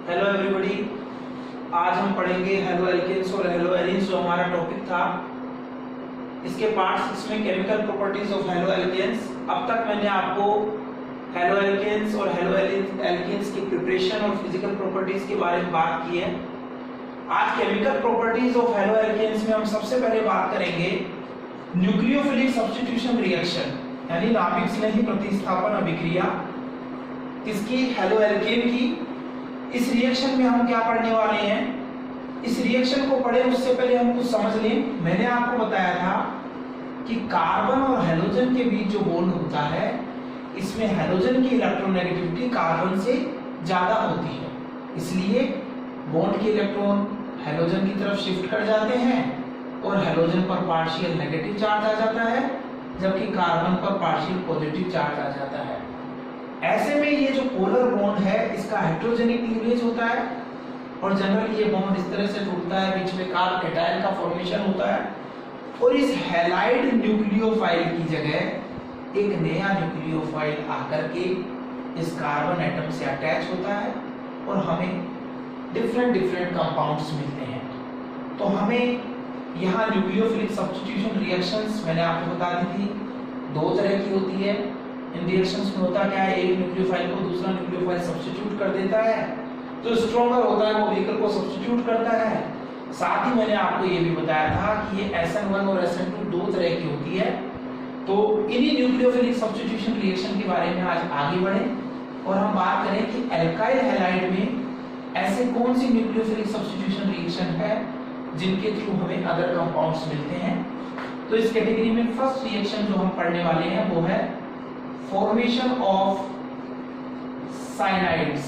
Hello everybody. आज हम पढ़ेंगे हेलो एल्केन्स और हेलो एरीन्स, जो हमारा टॉपिक था। इसके पार्ट 6 में chemical properties of haloalkanes. अब तक मैंने आपको हेलो एल्केन्स और हेलो एल्केन्स की प्रिपरेशन और फिजिकल प्रॉपर्टीज के बारे में बात की है। आज chemical properties of haloalkanes में हम सबसे पहले बात करेंगे न्यूक्लियोफिलिक सब्स्टिट्यूशन रिएक्शन, यानी नाभिक स्नेही प्रतिस्थापन अभिक्रिया किसकी, हेलो एल्केन की। इस रिएक्शन में हम क्या पढ़ने वाले हैं, इस रिएक्शन को पढ़े उससे पहले हम कुछ समझ लें। मैंने आपको बताया था कि कार्बन और हेलोजन के बीच जो बॉन्ड होता है, इसमें हेलोजन की इलेक्ट्रोनेगेटिविटी कार्बन से ज्यादा होती है, इसलिए बॉन्ड के इलेक्ट्रॉन हेलोजन की तरफ शिफ्ट कर जाते हैं और हेलोजन पर पार्शियल नेगेटिव चार्ज आ जाता है, जबकि कार्बन पर पार्शियल पॉजिटिव चार्ज आ जाता है। ऐसे में ये जो पोलर बॉन्ड है, इसका हेटेरोजेनिक लीवरेज होता है और जनरली ये बॉन्ड इस तरह से टूटता है, बीच में कार्ब कैटायन का फॉर्मेशन होता है और इस हैलाइड न्यूक्लियोफाइल की जगह एक नया न्यूक्लियोफाइल आकर के इस कार्बन एटम से अटैच होता है और हमें डिफरेंट कंपाउंड्स मिलते हैं। तो हमें यहाँ न्यूक्लियोफिलिक सब्स्टिट्यूशन रिएक्शंस मैंने आपको बता दी थी, दो तरह की होती है। इन रिएक्शंस में होता क्या है, एक न्यूक्लियोफाइल को दूसरा न्यूक्लियोफाइल सब्स्टिट्यूट कर देता है, जो स्ट्रॉन्गर होता है वो वीकर को सब्स्टिट्यूट करता है। साथ ही मैंने आपको ये भी बताया था कि ये SN1 और SN2 दो तरह की होती है। तो इन्हीं न्यूक्लियोफिलिक सब्स्टिट्यूशन रिएक्शन के बारे में आज आगे बढ़े और हम बात करें कि एल्काइल हैलाइड में ऐसे कौन सी न्यूक्लियोफिलिक सब्स्टिट्यूशन रिएक्शन है जिनके थ्रू हमें अदर कंपाउंड्स मिलते हैं। तो इस कैटेगरी में फर्स्ट रिएक्शन जो हम पढ़ने वाले हैं वो है formation of cyanides.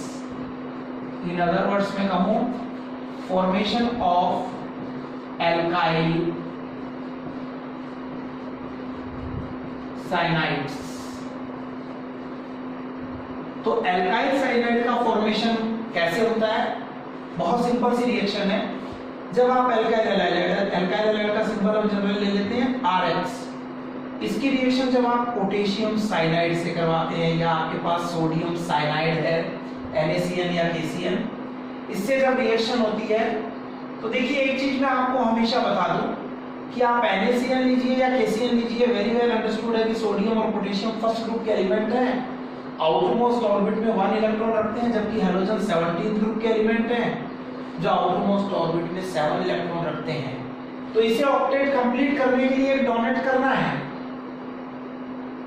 In other words में कहूं, फॉर्मेशन ऑफ एल्काइल साइनाइड्स। तो एल्काइल साइनाइड का फॉर्मेशन कैसे होता है, बहुत सिंपल सी रिएक्शन है। जब आप एल्काइल हैलाइड का सिंबल हम जनरली ले लेते हैं RX। इसकी रिएक्शन जब आप पोटेशियम साइनाइड से करवाते हैं या आपके पास सोडियम साइनाइड है NaCN या KCN, इससे जब रिएक्शन होती है तो देखिए एक चीज मैं आपको हमेशा बता दूं कि आप NaCN लीजिए या KCN लीजिए, वेरी वेल अंडरस्टूड है कि सोडियम और पोटेशियम फर्स्ट ग्रुप के एलिमेंट हैं, आउटरमोस्ट ऑर्बिट में 1 इलेक्ट्रॉन रखते हैं, जबकि हेलोजन 17th ग्रुप के एलिमेंट हैं जो आउटरमोस्ट ऑर्बिट में 7 इलेक्ट्रॉन रखते हैं। तो इसे ऑक्टेट कंप्लीट करने के लिए एक डोनेट करना है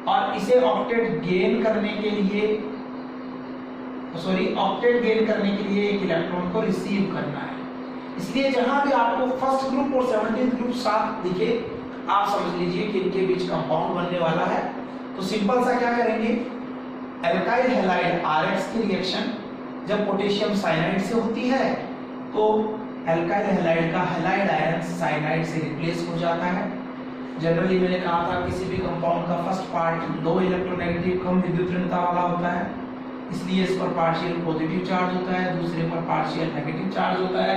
और इसे ऑक्टेट गेन करने के लिए एक इलेक्ट्रॉन को रिसीव करना है। इसलिए जहां भी आपको फर्स्ट ग्रुप और 17th ग्रुप साथ दिखे, आप समझ लीजिए कि इनके बीच कंपाउंड बनने वाला है। तो सिंपल सा क्या करेंगे, एल्काइल हैलाइड RX की रिएक्शन जब पोटेशियम साइनाइड से होती है तो एल्काइल हैलाइड का हैलाइड आयन साइनाइड से रिप्लेस हो जाता है। जनरली मैंने कहा था किसी भी कंपाउंड का फर्स्ट पार्ट लो इलेक्ट्रोनेगेटिव कम विद्युत ऋणता वाला होता है, इसलिए इस पर पार्शियल पॉजिटिव चार्ज होता है, दूसरे पर पार्शियल नेगेटिव चार्ज होता है।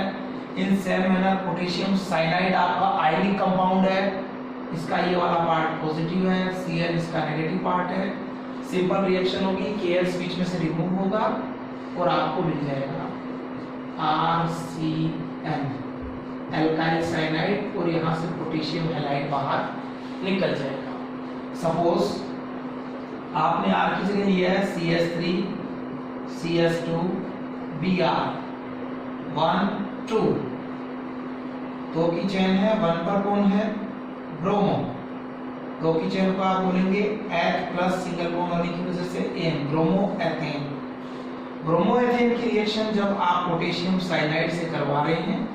In same manner potassium cyanide आपका आयनिक कंपाउंड है, इसका ये वाला पार्ट पॉजिटिव है, Cn इसका नेगेटिव पार्ट है। सिंपल रिएक्शन होगी, Kx बीच में से रिमूव होगा और आपको मिल जाएगा RCN एल्काइल साइनाइड और यहाँ से पोटेशियम हैलाइड बाहर निकल जाएगा। सपोज आपने R की जगह लिया है CH3 CH2 Br 1 2, 2 की चेन है, 1 पर कौन है, ब्रोमो। 2 की चेन को आप बोलेंगे H प्लस सिंगल बॉन्ड होने की वजह से N, bromo ethane. Bromo ethane की रिएक्शन जब आप पोटेशियम साइनाइड से करवा रहे हैं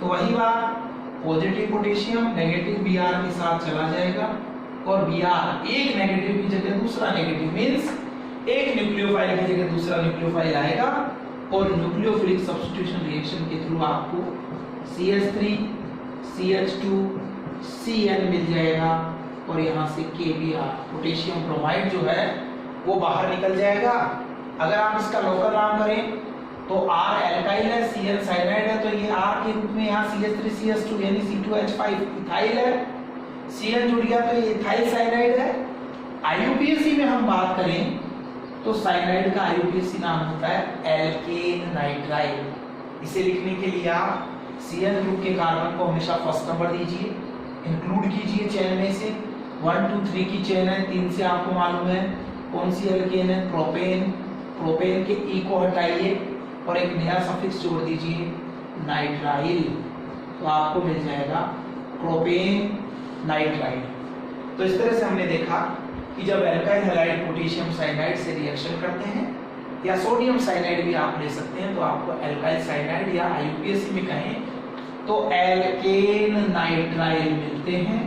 तो वही बात, पॉजिटिव पोटेशियम नेगेटिव Br के साथ चला जाएगा और Br एक नेगेटिव की जगह दूसरा नेगेटिव, मींस एक न्यूक्लियोफाइल की जगह दूसरा न्यूक्लियोफाइल आएगा और न्यूक्लियोफिलिक सब्स्टिट्यूशन रिएक्शन के थ्रू आपको CH3 CH2 Cn मिल जाएगा और यहाँ से KBr पोटेशियम ब्रोमाइड जो है वो बाहर निकल जाएगा। अगर आप इसका लोकल नाम करें तो R एल्काइल है, Cn साइनाइड है, तो ये R के रूप में यहाँ CH3 CH2 यानी C2H5 इथाइल है, Cn जुड़ गया तो ये इथाइल साइनाइड है। IUPAC में हम बात करें तो साइनाइड का IUPAC नाम होता है एल्केन नाइट्राइल। इसे लिखने के लिए आप Cl ग्रुप के कार्बन को हमेशा फर्स्ट नंबर दीजिए, इंक्लूड कीजिए चेन में से। 1 2 3 की चेन है, 3 से आपको मालूम है कौन सी एल्केन है, प्रोपेन। प्रोपेन के ई को हटाइए और एक नया सफिक्स जोड़ दीजिए नाइट्राइल, तो आपको मिल जाएगा प्रोपेन नाइट्राइल। तो इस तरह से हमने देखा कि जब एल्काइल हैलाइड पोटेशियम साइनाइड से रिएक्शन करते हैं, या सोडियम साइनाइड भी आप ले सकते हैं, तो आपको एल्काइल साइनाइड या आईयूपीएसी में कहें तो एल्केन नाइट्राइल मिलते हैं।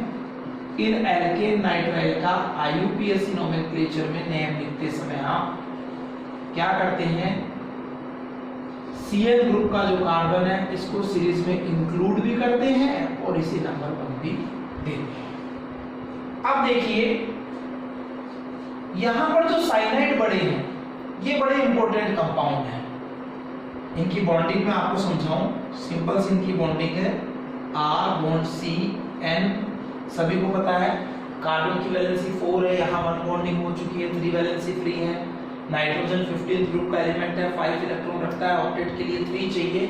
इन एल्केन नाइट्राइल का आईयूपीएसी नोमेनक्लेचर में नेम लिखते समय आप क्या करते हैं, Cl ग्रुप का जो कार्बन है इसको सीरीज में इंक्लूड भी करते हैं और इसे नंबर 1 भी देते हैं। अब देखिए यहां पर जो साइनाइड बड़े हैं ये बड़े इंपॉर्टेंट कंपाउंड हैं। इनकी बॉन्डिंग में आपको समझाऊं, सिंपल सी इनकी बॉन्डिंग है R बॉन्ड CN, सभी को पता है। कार्बन की वैलेंसी 4 है, यहाँ 1 बॉन्डिंग हो चुकी है, 3 वैलेंसी फ्री है। नाइट्रोजन 15th ग्रुप का एलिमेंट है, 5 इलेक्ट्रॉन रखता है, ऑक्टेट के लिए 3 चाहिए,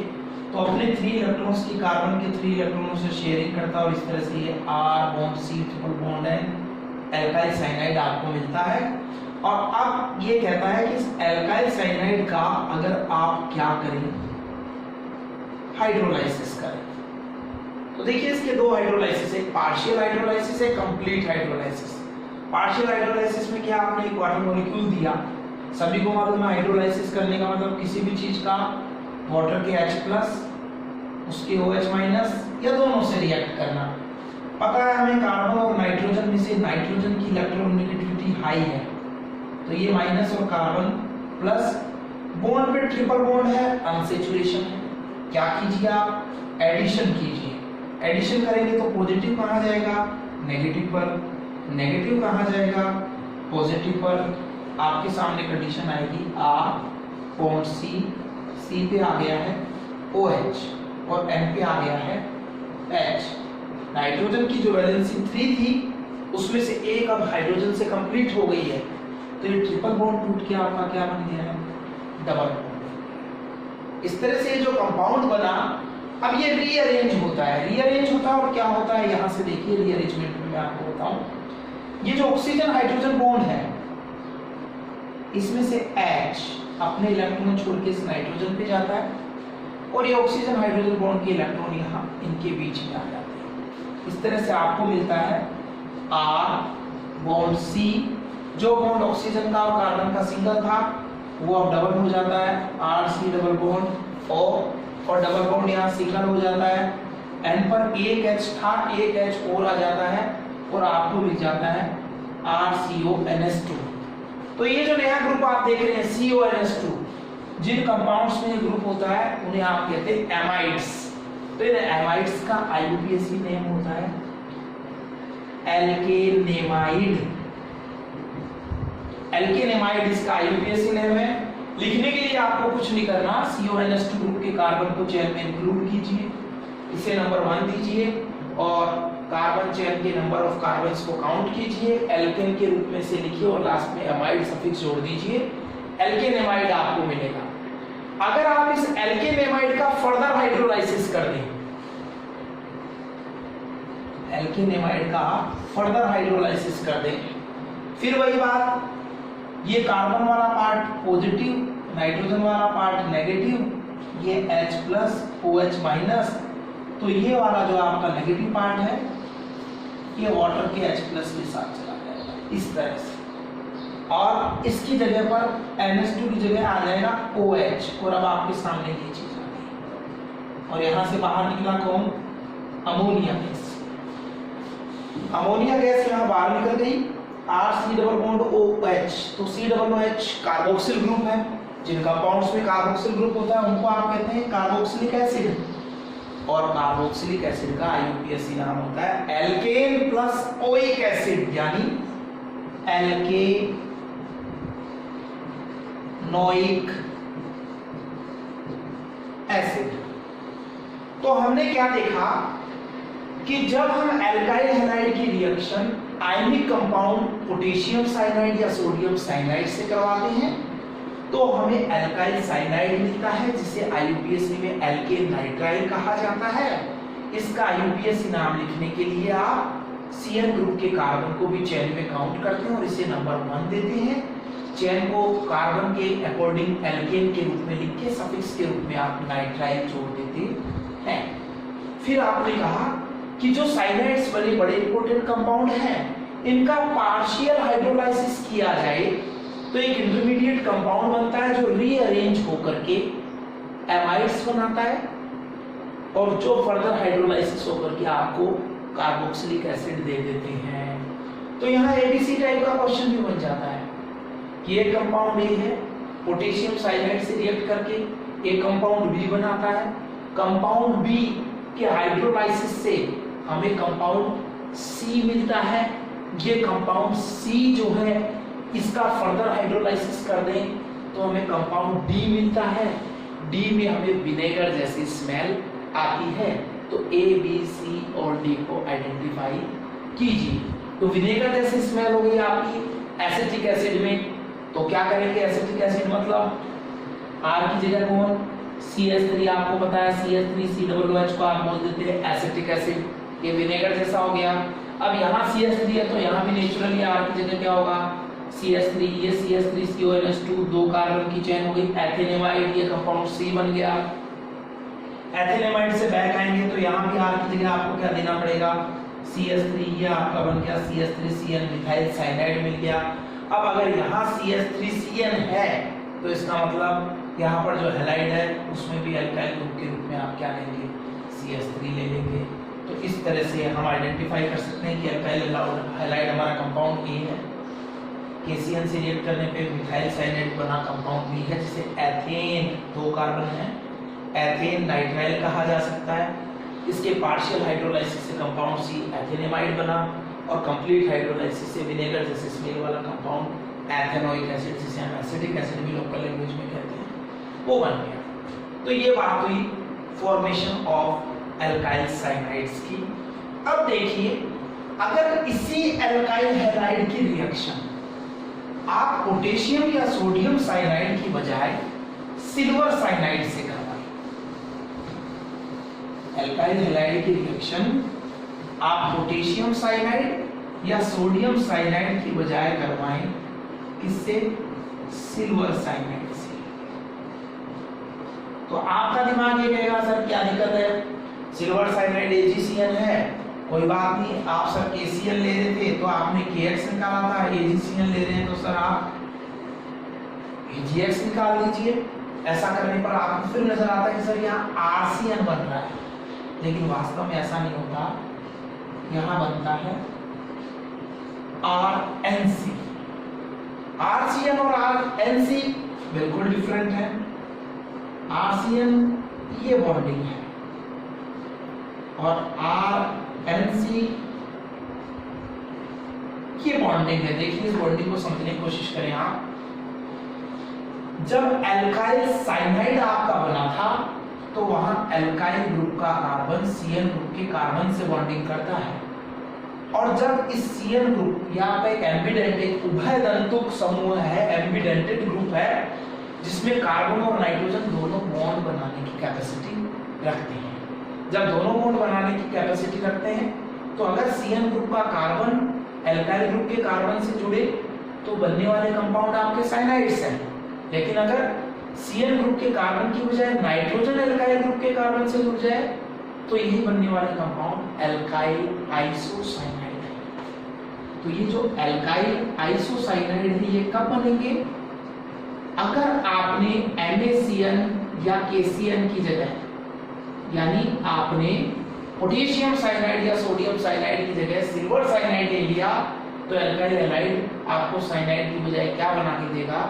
तो अपने 3 इलेक्ट्रॉन्स की कार्बन के 3 इलेक्ट्रॉनों से शेयरिंग करता है और इस तरह से ये R bond C triple bond है, एल्काइल साइनाइड आपको मिलता है। और अब ये कहता है कि इस एल्काइल साइनाइड का अगर आप क्या करें, हाइड्रोलाइसिस करें, तो देखिए इसके दो हाइड्रोलाइसिस है, पार्शियल हाइड्रोलाइसिस है, कंप्लीट हाइड्रोलाइसिस। पार्शियल हाइड्रोलाइसिस में क्या आपने एक वाटर मॉलिक्यूल दिया, सभी को मालूम है हाइड्रोलाइसिस करने का मतलब किसी भी चीज का वाटर के H+ उसके OH- या दोनों से रिएक्ट करना। पता है हमें कार्बन और नाइट्रोजन में से नाइट्रोजन की इलेक्ट्रोनेगेटिविटी हाई है, तो ये माइनस और कार्बन प्लस, बॉन्ड पे ट्रिपल बॉन्ड है, अनसैचुरेशन है। क्या कीजिए आप, एडिशन कीजिए। एडिशन करेंगे तो पॉजिटिव कहाँ जाएगा, नेगेटिव पर, नेगेटिव कहाँ जाएगा, पॉजिटिव पर। आपके सामने कंडीशन आएगी R बॉन्ड C पे आ गया है OH और N पे आ गया है H। नाइट्रोजन की जो वैलेंसी 3 थी उसमें से एक अब हाइड्रोजन से कंप्लीट हो गई है, तो ये ट्रिपल बॉन्ड टूट के आपका क्या बन गया है, डबल बॉन्ड। इस तरह से जो कंपाउंड बना, अब ये रीअरेंज होता है। रीअरेंज होता है और क्या होता है, यहां से देखिए रीअरेंजमेंट में मैं आपको बताऊं। ये जो ऑक्सीजन हाइड्रोजन बॉन्ड है इसमें से H अपने इलेक्ट्रॉन छोड़ के इस नाइट्रोजन पे जाता है और ये ऑक्सीजन हाइड्रोजन बॉन्ड के इलेक्ट्रॉन यहाँ इनके बीच में आ जाते हैं। इस तरह से आपको मिलता है R बॉन्ड C, जो बॉन्ड ऑक्सीजन का और कार्बन का सिंगल था वो अब डबल हो जाता है, RC डबल बॉन्ड O, और डबल बॉन्ड यहाँ सिंगल हो जाता है। N पर एक H था, एक H और आ जाता है और आपको मिल जाता है RCONS2। तो ये जो नया ग्रुप आप देख रहे हैं CONS2, जिन कंपाउंड्स में ये ग्रुप होता है उन्हें आप कहते हैं एमाइड्स। तो इन एमाइड्स का आईयूपीएसी नेम होता है एल्केनेमाइड। एल्केनेमाइड इसका आईयूपीएसी नेम है। लिखने के लिए आपको कुछ नहीं करना, CONS2 ग्रुप के कार्बन को चेन में इंक्लूड कीजिए, इसे नंबर 1 दीजिए और कार्बन चेन के नंबर ऑफ कार्बन्स को काउंट कीजिए, एल्केन के रूप में से लिखिए और लास्ट में एमाइड सफिक्स जोड़ दीजिए, एल्केनेमाइड आपको मिलेगा। अगर आप इस एल्केनेमाइड का फर्दर हाइड्रोलाइसिस कर दें, एल्केनेमाइड का फर्दर हाइड्रोलाइसिस कर दें, फिर वही बात, ये कार्बन वाला पार्ट पॉजिटिव, नाइट्रोजन वाला पार्ट नेगेटिव, ये H+ OH-, तो ये वाला जो आपका नेगेटिव पार्ट है ये वाटर के H+ के साथ चला जाएगा इस तरह से, और इसकी जगह पर NH2 की जगह आ जाएगा OH, और अब आपके सामने ये चीज आ गई और यहां से बाहर निकला कौन, अमोनिया गैस। अमोनिया गैस यहां बाहर निकल गई, RC डबल बॉन्ड OH, तो COOH कार्बोक्सिल ग्रुप है। जिन कंपाउंड्स में कार्बोक्सिल ग्रुप होता है उनको आप कहते हैं कार्बोक्सिलिक एसिड, और कार्बोक्सिलिक एसिड का आईयूपीएसी नाम होता है एल्केन प्लस ओइक एसिड, यानी एल्केनोइक एसिड। तो हमने क्या देखा कि जब हम एल्काइल हैलाइड की reaction ionic compound potassium cyanide या सोडियम साइनाइड से करवाते हैं तो हमें एल्काइल साइनाइड मिलता है जिसे IUPAC में एल्केन नाइट्राइल कहा जाता है। इसका IUPAC नाम लिखने के लिए आप CN ग्रुप के कार्बन को भी चेन में काउंट करते हैं और इसे नंबर 1 देते हैं। चेन को कार्बन के अकॉर्डिंग एल्केन के रूप में लिख के सफिक्स के रूप में आप नाइट्राइल जोड़ देते हैं। फिर आपने कहा कि जो साइनाइड्स बड़े बड़े इंपॉर्टेंट कंपाउंड हैं, इनका पार्शियल हाइड्रोलाइसिस किया जाए तो एक इंटरमीडिएट कंपाउंड बनता है जो रीअरेंज होकर के एमाइड्स बनाता है और जो फर्दर हाइड्रोलाइसिस होकर के आपको कार्बोक्सिलिक एसिड दे देते हैं। तो यहाँ ABC टाइप का क्वेश्चन भी बन जाता है कि एक कंपाउंड A है, पोटेशियम साइनाइड से रिएक्ट करके एक कंपाउंड B बनाता है। कंपाउंड B के हाइड्रोलाइसिस से हमें कंपाउंड C मिलता है। ये कंपाउंड C जो है इसका फर्दर हाइड्रोलाइसिस कर दें तो हमें कंपाउंड D मिलता है। D में हमें विनेगर जैसी स्मेल आती है। तो A, B, C और D को आइडेंटिफाई कीजिए। तो विनेगर जैसी स्मेल हो गई आपकी एसिटिक एसिड में, तो क्या करेंगे? एसिटिक एसिड मतलब R की जगह कौन? CH3 आपको पता है, CH3COOH को आप बोल देते हैं एसिटिक एसिड। ये विनेगर जैसा हो गया। अब यहाँ CH3 है तो यहाँ भी नेचुरली R की जगह क्या होगा? CH3, ये CH3CONH2 दो कार्बन की चेन हो गई। एथेनेमाइड, ये कंपाउंड C बन गया। एथेनेमाइड से बैक आएंगे तो यहाँ भी R की जगह आपको क्या देना पड़ेगा? CH3, ये आपका बन गया CH3CN मिथाइल साइनाइड मिल गया। अब अगर यहाँ CH3CN है तो इसका मतलब यहाँ पर जो हैलाइड है उसमें भी अल्काइल ग्रुप के रूप में आप क्या लेंगे? CH3 ले लेंगे। तो इस तरह से हम आइडेंटिफाई कर सकते हैं कि अल्काइल हैलाइड हमारा कंपाउंड A है। KCN से रिएक्ट करने पे मिथाइल साइनाइड बना कंपाउंड B है जिसे एथेन, दो कार्बन है, एथेन नाइट्राइल कहा जा सकता है। इसके पार्शियल हाइड्रोलाइसिस से कंपाउंड C एथेनेमाइड बना और कंप्लीट हाइड्रोलाइसिस से विनेगर जैसे स्मेल वाला कंपाउंड एथेनोइक एसिड, जिसे हम एसिटिक एसिड भी लोकल लैंग्वेज में कहते हैं, वो बन गया। तो ये बात हुई फॉर्मेशन ऑफ एल्काइल साइनाइड्स की। अब देखिए, अगर इसी एल्काइल हैलाइड की रिएक्शन आप पोटेशियम या सोडियम साइनाइड की बजाय सिल्वर साइनाइड से करवाएं, एल्काइल हैलाइड की रिएक्शन आप पोटेशियम साइनाइड या सोडियम साइनाइड की बजाय करवाएं किससे? सिल्वर साइनाइड से। तो आपका दिमाग ये कहेगा सर क्या दिक्कत है, सिल्वर साइनाइड AgCN है, कोई बात नहीं, आप सर KCl ले रहे थे तो आपने KX निकाला था, AgCN ले रहे हैं तो सर आप AgX निकाल दीजिए। ऐसा करने पर आपको फिर नजर आता है कि सर यहाँ RCN बन रहा है, लेकिन वास्तव में ऐसा नहीं होता। यहाँ बनता है RNC। RCN और RNC बिल्कुल डिफरेंट है। RCN ये बॉन्डिंग है और RNC ये बॉन्डिंग है। देखिए इस बॉन्डिंग को समझने की कोशिश करें आप। जब एल्काइल साइनाइड आपका बना था तो वहां एल्काइल ग्रुप का कार्बन CN ग्रुप के कार्बन से बॉन्डिंग करता है, और जब इस CN ग्रुप यहाँ पे एक एम्बिडेंटिक उभयदंतुक समूह है, एम्बिडेंटेड ग्रुप है जिसमें कार्बन और नाइट्रोजन दोनों बॉन्ड बनाने की कैपेसिटी रखते हैं। जब दोनों बॉन्ड बनाने की कैपेसिटी रखते हैं तो अगर CN ग्रुप का कार्बन एल्काइल ग्रुप के कार्बन से जुड़े तो बनने वाले कंपाउंड आपके साइनाइड्स हैं, लेकिन अगर CN ग्रुप के कार्बन की बजाय नाइट्रोजन एल्काइल ग्रुप के कार्बन से जुड़ जाए तो यही बनने वाले कंपाउंड एल्काइल आइसोसाइनाइड है। तो ये जो एल्काइल आइसोसाइनाइड है ये कब बनेंगे? अगर आपने NaCN या KCN की जगह, यानी आपने पोटेशियम साइनाइड या सोडियम साइनाइड की जगह सिल्वर साइनाइड ले लिया तो एल्काइल हैलाइड आपको साइनाइड की बजाय क्या बना के देगा?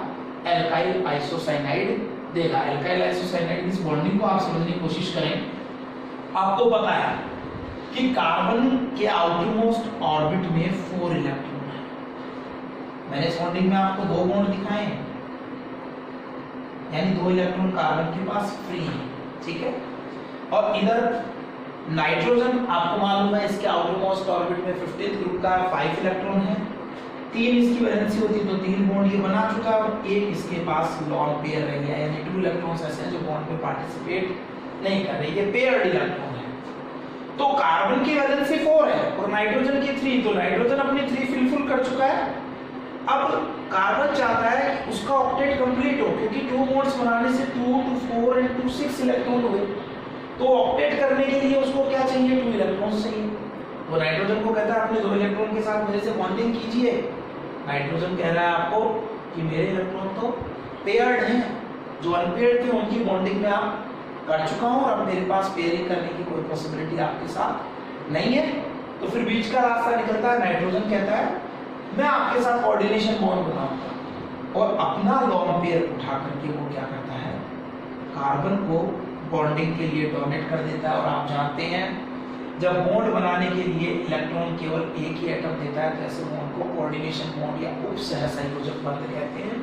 एल्काइल आइसोसाइनाइड देगा। एल्काइल आइसोसाइनाइड इस बॉन्डिंग को आप समझने की कोशिश करें। आपको पता है कि कार्बन के आउटर मोस्ट ऑर्बिट में 4 इलेक्ट्रॉन है। मैंने इस बॉन्डिंग में आपको 2 बॉन्ड दिखाए हैं, यानी 2 इलेक्ट्रॉन कार्बन के पास फ्री है, ठीक है। और इधर नाइट्रोजन आपको मालूम है इसके आउटर मोस्ट ऑर्बिट में 15th ग्रुप का 5 इलेक्ट्रॉन है, 3 इसकी वैलेंसी होती तो 3 बॉन्ड ये बना चुका है और एक इसके पास लॉन पेयर रह गया, यानी 2 इलेक्ट्रॉन्स ऐसे हैं जो बॉन्ड में पार्टिसिपेट नहीं कर रहे, ये पेयर्ड इलेक्ट्रॉन है। तो कार्बन की वैलेंसी 4 है और नाइट्रोजन की 3, तो नाइट्रोजन अपनी 3 फिलफुल कर चुका है। अब कार्बन चाहता है कि उसका ऑक्टेट कंप्लीट हो, क्योंकि 2 बॉन्ड्स बनाने से 2 to 4 and 2 6 इलेक्ट्रॉन हुए, तो ऑक्टेट करने के लिए उसको क्या चाहिए, 2 इलेक्ट्रॉन्स चाहिए। वो नाइट्रोजन को कहता है अपने 2 इलेक्ट्रॉन के साथ मेरे से बॉन्डिंग कीजिए। नाइट्रोजन कह रहा है आपको कि मेरे इलेक्ट्रॉन तो पेयर्ड हैं, जो अनपेयर्ड थे उनकी बॉन्डिंग में आप कर चुका हूं और अब मेरे पास पेयरिंग करने की कोई पॉसिबिलिटी आपके साथ नहीं है। तो फिर बीच का रास्ता निकलता है, नाइट्रोजन कहता है मैं आपके साथ कोऑर्डिनेशन बॉन्ड बनाऊंगा और अपना लॉन्ग पेयर उठा करके वो क्या करता है, कार्बन को बॉन्डिंग के लिए डोनेट कर देता है। और आप जानते हैं जब बॉन्ड बनाने के लिए इलेक्ट्रॉन केवल एक ही एटम देता है तो ऐसे बॉन्ड को कोऑर्डिनेशन बॉन्ड या उपसहसंयोजक बंध कहते हैं।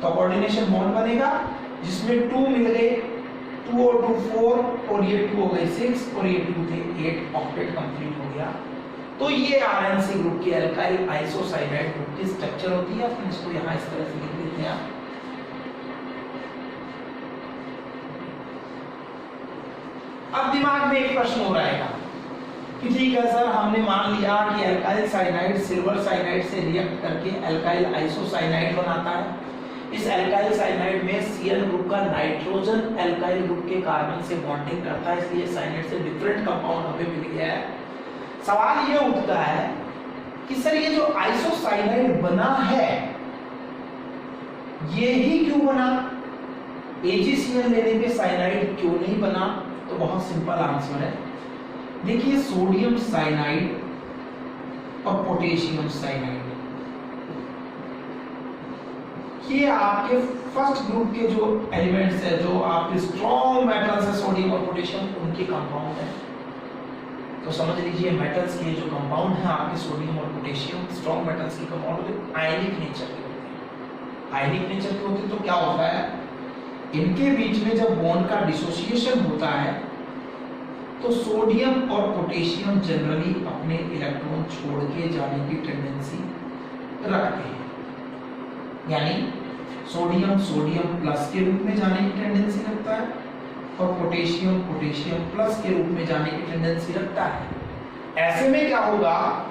तो कोऑर्डिनेशन बॉन्ड बनेगा जिसमें 2 मिल गए, 2 और 2 4 और ये 2 हो गए 6 और ये 2 थे 8, ऑक्टेट कंप्लीट हो गया। तो ये आरएनसी ग्रुप की अल्काइल आइसोसाइनाइड ग्रुप की स्ट्रक्चर होती है। अपन इसको यहाँ इस तरह से लिख देते हैं। अब दिमाग में एक प्रश्न हो रहेगा कि ठीक है सर, हमने मान लिया कि अल्काइल साइनाइड सिल्वर साइनाइड से रिएक्ट करके अल्काइल आइसोसाइनाइड बनाता है। इस अल्काइल साइनाइड में Cl ग्रुप का नाइट्रोजन अल्काइल ग्रुप के कार्बन से बॉन्डिंग करता है, इसलिए साइनाइड से डिफरेंट कंपाउंड हमें मिल गया है। सवाल ये उठता है कि सर ये जो आइसोसाइनाइड बना है ये ही क्यों बना, AgCl लेने पे साइनाइड क्यों नहीं बना? तो बहुत सिंपल आंसर है। देखिए सोडियम साइनाइड और पोटेशियम साइनाइड ये आपके फर्स्ट ग्रुप के जो एलिमेंट्स है, जो आपके स्ट्रॉन्ग मेटल्स है सोडियम और पोटेशियम, उनके कंपाउंड है। तो समझ लीजिए मेटल्स के जो कंपाउंड है आपके सोडियम और पोटेशियम, स्ट्रॉन्ग मेटल्स के कंपाउंड जो आयनिक नेचर के होते हैं। आयनिक नेचर के होते हैं तो क्या होता है, इनके बीच में जब बॉन्ड का डिसोसिएशन होता है तो सोडियम और पोटेशियम जनरली अपने इलेक्ट्रॉन छोड़ के जाने की टेंडेंसी रखते हैं, यानी सोडियम सोडियम प्लस के रूप में जाने की टेंडेंसी रखता है और पोटेशियम पोटेशियम प्लस के रूप में जाने की टेंडेंसी रखता है। ऐसे में क्या होगा,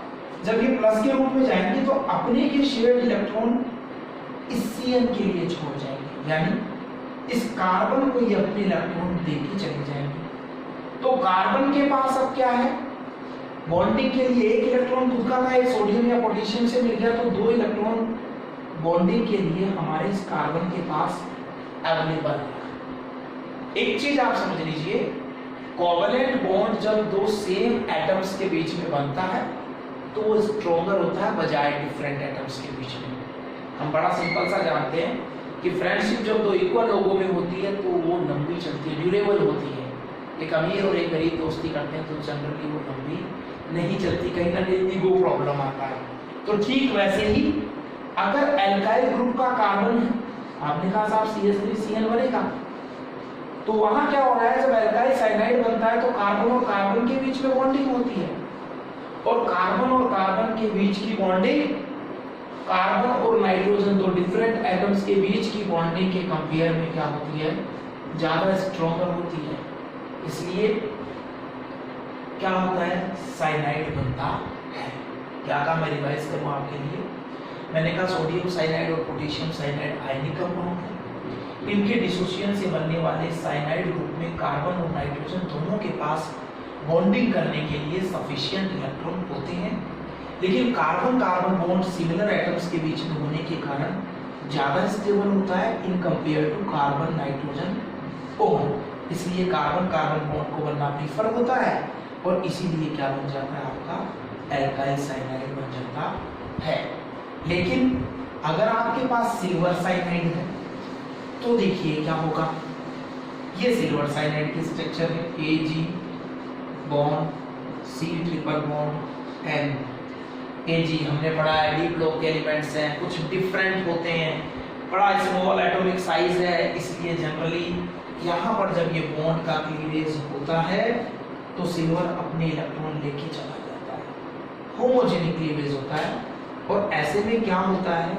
जब ये प्लस के रूप में जाएंगे तो अपने के शेयर्ड इलेक्ट्रॉन इस Cn के लिए छोड़ जाएंगे, यानी इस कार्बन को ये अपने इलेक्ट्रॉन देके चले जाएंगे। तो कार्बन के पास अब क्या है, बॉन्डिंग के लिए एक इलेक्ट्रॉन खुद का था, एक सोडियम या पोटेशियम से मिल गया, तो 2 इलेक्ट्रॉन बॉन्डिंग के लिए हमारे इस कार्बन के पास अवेलेबल है। एक चीज आप समझ लीजिए, कोवेलेंट बॉन्ड जब 2 सेम एटम्स के बीच में बनता है तो वो स्ट्रॉन्गर होता है बजाय डिफरेंट एटम्स के बीच में। हम बड़ा सिंपल सा जानते हैं कि फ्रेंडशिप जब 2 इक्वल लोगों में होती है तो वो लंबी चलती है, ड्यूरेबल होती है। एक अमीर और एक गरीब दोस्ती करते हैं तो जनरली वो लंबी नहीं चलती, कहीं ना कहीं ईगो प्रॉब्लम आता है। तो ठीक वैसे ही अगर एल्काइल ग्रुप का कार्बन है, आपने कहा साहब CH3Cl बनेगा, तो वहां क्या हो रहा है, जब एल्काइल साइनाइड बनता है तो कार्बन और कार्बन के बीच में बॉन्डिंग होती है और कार्बन के बीच की बॉन्डिंग कार्बन और नाइट्रोजन 2 डिफरेंट एटम्स के बीच की बॉन्डिंग के कंपेयर में क्या होती है, ज्यादा स्ट्रॉन्गर होती है। इसलिए क्या होता है, साइनाइड बनता है। क्या कहा, मैं रिवाइज करूं आपके लिए। मैंने कहा सोडियम साइनाइड और पोटेशियम साइनाइड आयनिक कंपाउंड है। इनके डिसोसिएशन से बनने वाले साइनाइड ग्रुप में कार्बन और नाइट्रोजन दोनों के पास बॉन्डिंग करने के लिए सफिशिएंट इलेक्ट्रॉन होते हैं, लेकिन carbon carbon bond similar atoms के बीच में होने के कारण ज्यादा स्टेबल होता है in compare to carbon nitrogen bond. इसलिए कार्बन कार्बन बॉन्ड को बनना प्रीफर होता है और इसीलिए क्या बन जाता है, आपका एल्काइल साइनाइड बन जाता है। लेकिन अगर आपके पास सिल्वर साइनाइड है तो देखिए क्या होगा, ये सिल्वर साइनाइड की स्ट्रक्चर है, Ag bond C triple bond N। Ag हमने पढ़ा है डीप लोग के एलिमेंट्स हैं, कुछ डिफरेंट होते हैं, बड़ा स्मॉल एटॉमिक साइज है, इसलिए जनरली यहाँ पर जब ये बॉन्ड का क्लीवेज होता है तो सिल्वर अपने इलेक्ट्रॉन लेके चला जाता है, होमोजेनिक क्लीवेज होता है। और ऐसे में क्या होता है,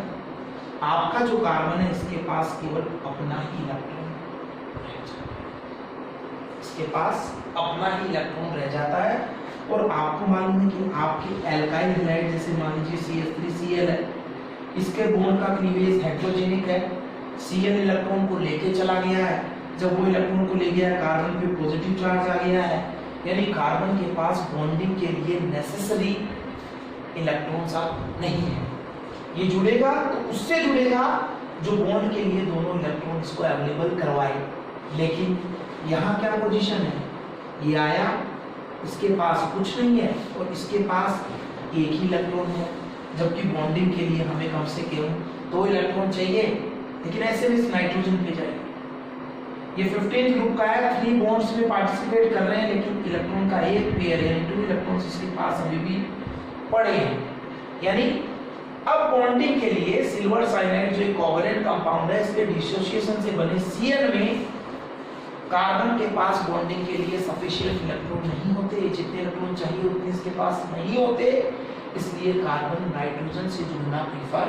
आपका जो कार्बन है इसके पास केवल अपना ही इलेक्ट्रॉन रह जाता है, इसके पास अपना ही इलेक्ट्रॉन रह जाता है। और आपको मालूम है कि आपके एल्काइल हैलाइड जैसे मान लीजिए CH3Cl है, इसके बॉन्ड का क्लीवेज हेटेरोजेनिक है, Cl इलेक्ट्रॉन को लेके चला गया है, जब वो इलेक्ट्रॉन को ले गया है कार्बन पे पॉजिटिव चार्ज आ गया है, यानी कार्बन के पास बॉन्डिंग के लिए नेसेसरी इलेक्ट्रॉन्स अब नहीं है। ये जुड़ेगा तो उससे जुड़ेगा जो बॉन्ड के लिए दोनों इलेक्ट्रॉन्स को अवेलेबल करवाए। लेकिन यहाँ क्या पोजीशन है, ये आया, इसके पास कुछ नहीं है और इसके पास एक ही इलेक्ट्रॉन है, जबकि बॉन्डिंग के लिए हमें कम से कम 2 इलेक्ट्रॉन चाहिए। लेकिन ऐसे में इस नाइट्रोजन पे जाएगा, ये 15 ग्रुप का है, 3 बॉन्ड्स में पार्टिसिपेट कर रहे हैं, लेकिन इलेक्ट्रॉन का एक पेयर यानी 2 इलेक्ट्रॉन्स इसके पास अभी भी पड़े हैं। यानी अब बॉन्डिंग के लिए सिल्वर साइनाइड जो एक कोवैलेंट कंपाउंड है, इसके डिसोसिएशन से बने Cl में कार्बन के पास बॉन्डिंग के लिए सफिशिएंट इलेक्ट्रॉन नहीं होते, जितने इलेक्ट्रॉन चाहिए उतने इसके पास नहीं होते, इसलिए कार्बन नाइट्रोजन से जुड़ना प्रीफर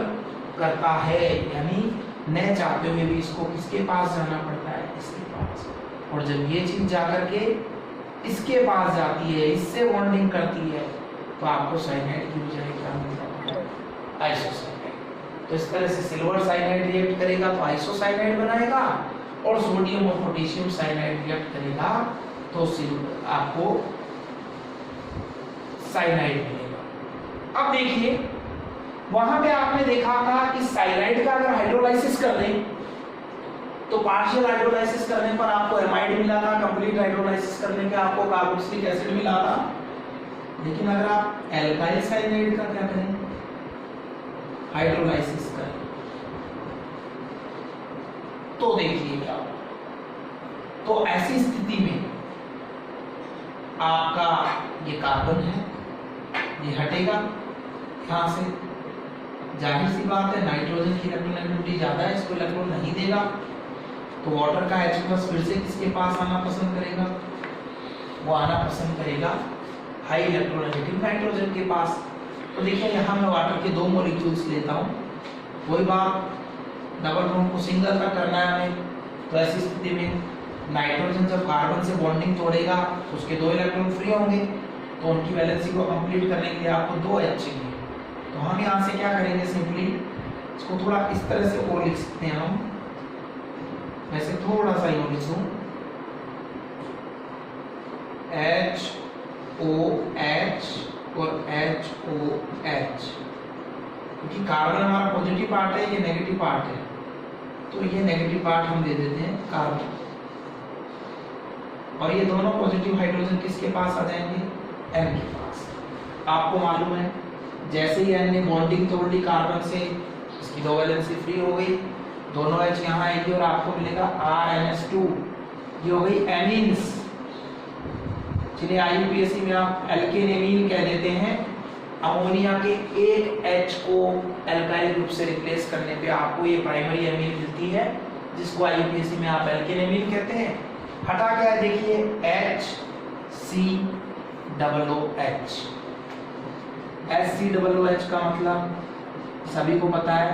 करता है। यानी न चाहते हुए भी इसको किसके पास जाना पड़ता है, इसके पास। और जब ये चीज जाकर के इसके पास जाती है, इससे बॉन्डिंग करती है, तो आपको साइनाइड की बजाय क्या मिलता है, आइसोसाइनाइड। तो इस तरह से सिल्वर साइनाइड रिएक्ट करेगा तो आइसोसाइनाइड बनाएगा, और सोडियम और पोटेशियम साइनाइड रिएक्ट करेगा तो आपको साइनाइड मिलेगा। अब देखिए वहां पे आपने देखा था कि साइनाइड का अगर हाइड्रोलाइसिस कर दें तो पार्शियल हाइड्रोलाइसिस करने पर आपको एमाइड मिला था, कंप्लीट हाइड्रोलाइसिस करने पे आपको कार्बोक्सिलिक एसिड मिला था। लेकिन अगर आप एल्काइल साइनाइड का क्या करें, हाइड्रोलाइसिस करें, तो देखिए क्या होगा। तो ऐसी स्थिति में आपका ये कार्बन है, ये हटेगा यहां से, जाहिर सी बात है नाइट्रोजन की इलेक्ट्रोनेगेटिविटी ज्यादा है, इसको इलेक्ट्रॉन नहीं देगा, तो वाटर का H+ फिर से किसके पास आना पसंद करेगा, वो आना पसंद करेगा हाई इलेक्ट्रोनेगेटिव नाइट्रोजन के पास। तो देखिए यहाँ मैं वाटर के 2 मॉलिक्यूल्स लेता हूँ, कोई बात डबल बॉन्ड को सिंगल का करना है हमें, तो ऐसी स्थिति में नाइट्रोजन जब कार्बन से बॉन्डिंग तोड़ेगा तो उसके 2 इलेक्ट्रॉन फ्री होंगे, तो उनकी वैलेंसी को कंप्लीट करने के लिए आपको 2 H चाहिए। तो हम यहाँ से क्या करेंगे, सिंपली इसको थोड़ा इस तरह से और लिख सकते हैं हम, वैसे थोड़ा सा यूं लिख दूं, HOH और HOH, क्योंकि कार्बन हमारा पॉजिटिव पार्ट है, ये नेगेटिव पार्ट है, तो ये नेगेटिव पार्ट हम दे देते हैं कार्बन, और ये दोनों पॉजिटिव हाइड्रोजन किसके पास आ जाएंगे, N के पास। आपको मालूम है जैसे ही N ने बॉन्डिंग तोड़ ली कार्बन से, इसकी 2 वैलेंसी फ्री हो गई, दोनों H यहाँ आएगी और आपको मिलेगा RNS2, ये हो गई एमीन्स, जिन्हें IUPAC में आप एल्केन एमीन कह देते हैं। अमोनिया के एक H को एल्काइल ग्रुप से रिप्लेस करने पे आपको ये प्राइमरी एमीन मिलती है, जिसको IUPAC में आप एल्केन एमीन कहते हैं। हटा क्या है देखिए, HCOOH। HCOOH का मतलब सभी को पता है,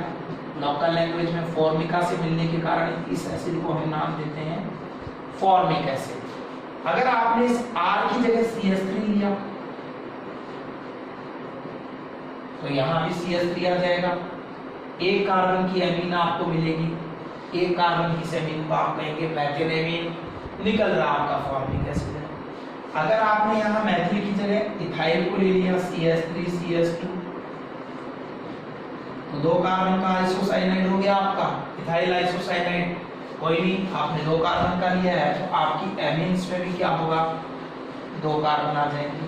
लोकल लैंग्वेज में फॉर्मिका से मिलने के कारण इस एसिड को हम नाम देते हैं फॉर्मिक एसिड। अगर आपने इस R की जगह CH3 लिया तो यहाँ भी CH3 आ जाएगा, एक कार्बन की एमीन आपको मिलेगी, एक कार्बन की एमीन को आप कहेंगे मैथेन एमीन, निकल रहा आपका फॉर्मिक एसिड है। अगर आपने यहाँ मैथिल की जगह इथाइल को ले लिया CH3 CH2, तो 2 कार्बन का आइसोसाइनाइड हो गया आपका, इथाइल आइसोसाइनाइड। कोई नहीं, आपने 2 कार्बन का लिया है तो आपकी एमीन्स में भी क्या होगा, 2 कार्बन आ जाएंगे,